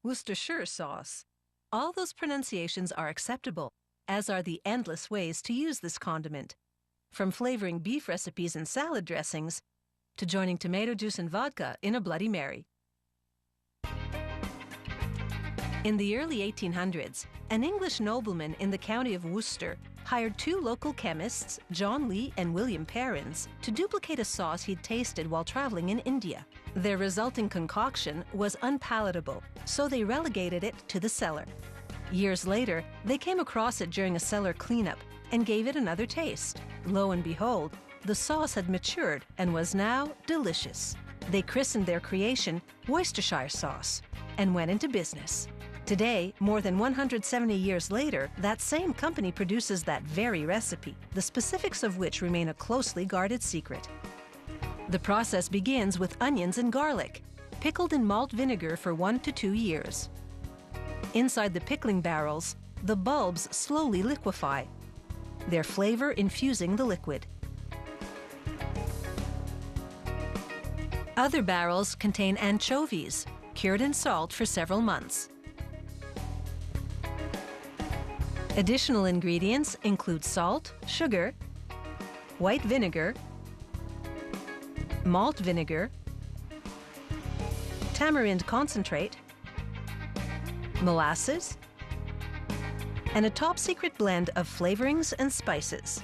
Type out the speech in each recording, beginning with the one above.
Worcestershire sauce. All those pronunciations are acceptable, as are the endless ways to use this condiment. From flavoring beef recipes and salad dressings, to joining tomato juice and vodka in a Bloody Mary. In the early 1800s, an English nobleman in the county of Worcester hired two local chemists, John Lee and William Perrins, to duplicate a sauce he'd tasted while traveling in India. Their resulting concoction was unpalatable, so they relegated it to the cellar. Years later, they came across it during a cellar cleanup and gave it another taste. Lo and behold, the sauce had matured and was now delicious. They christened their creation Worcestershire sauce and went into business. Today, more than 170 years later, that same company produces that very recipe, the specifics of which remain a closely guarded secret. The process begins with onions and garlic, pickled in malt vinegar for 1 to 2 years. Inside the pickling barrels, the bulbs slowly liquefy, their flavor infusing the liquid. Other barrels contain anchovies, cured in salt for several months. Additional ingredients include salt, sugar, white vinegar, malt vinegar, tamarind concentrate, molasses, and a top-secret blend of flavorings and spices.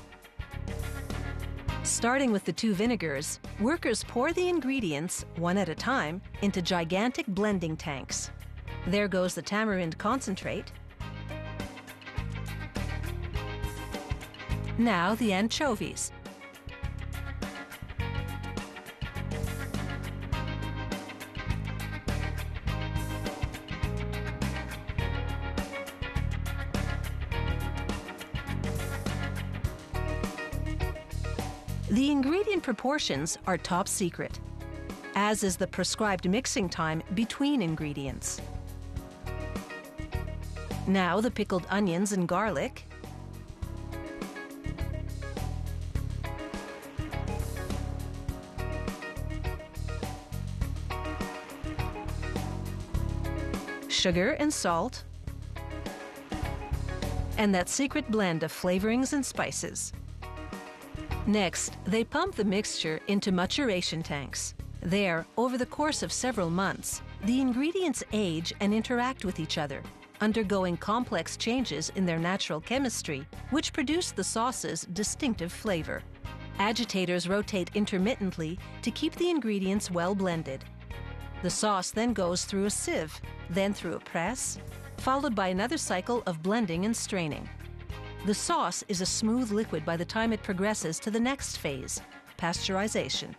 Starting with the 2 vinegars, workers pour the ingredients, one at a time, into gigantic blending tanks. There goes the tamarind concentrate. Now the anchovies. The ingredient proportions are top secret, as is the prescribed mixing time between ingredients. Now the pickled onions and garlic, sugar and salt, and that secret blend of flavorings and spices. Next, they pump the mixture into maturation tanks. There, over the course of several months, the ingredients age and interact with each other, undergoing complex changes in their natural chemistry, which produce the sauce's distinctive flavor. Agitators rotate intermittently to keep the ingredients well blended. The sauce then goes through a sieve, then through a press, followed by another cycle of blending and straining. The sauce is a smooth liquid by the time it progresses to the next phase, pasteurization.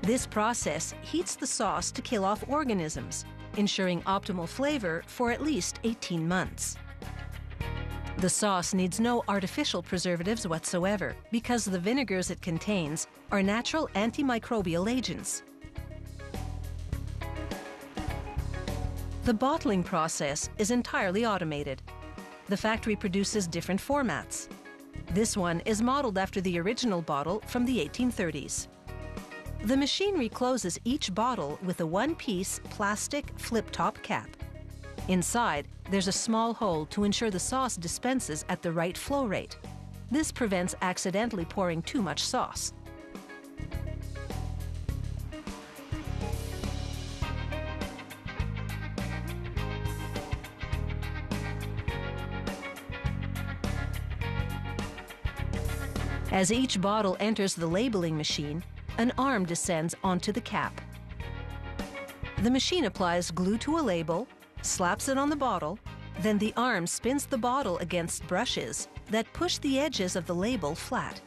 This process heats the sauce to kill off organisms, ensuring optimal flavor for at least 18 months. The sauce needs no artificial preservatives whatsoever because the vinegars it contains are natural antimicrobial agents. The bottling process is entirely automated. The factory produces different formats. This one is modeled after the original bottle from the 1830s. The machinery closes each bottle with a one-piece plastic flip-top cap. Inside, there's a small hole to ensure the sauce dispenses at the right flow rate. This prevents accidentally pouring too much sauce. As each bottle enters the labeling machine, an arm descends onto the cap. The machine applies glue to a label, slaps it on the bottle, then the arm spins the bottle against brushes that push the edges of the label flat.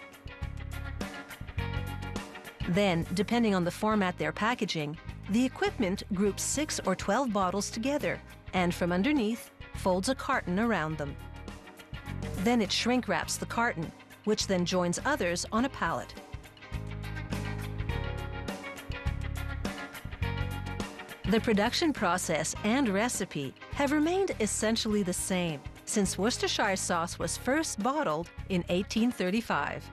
Then, depending on the format they're packaging, the equipment groups 6 or 12 bottles together and from underneath folds a carton around them. Then it shrink wraps the carton, which then joins others on a pallet. The production process and recipe have remained essentially the same since Worcestershire sauce was first bottled in 1835.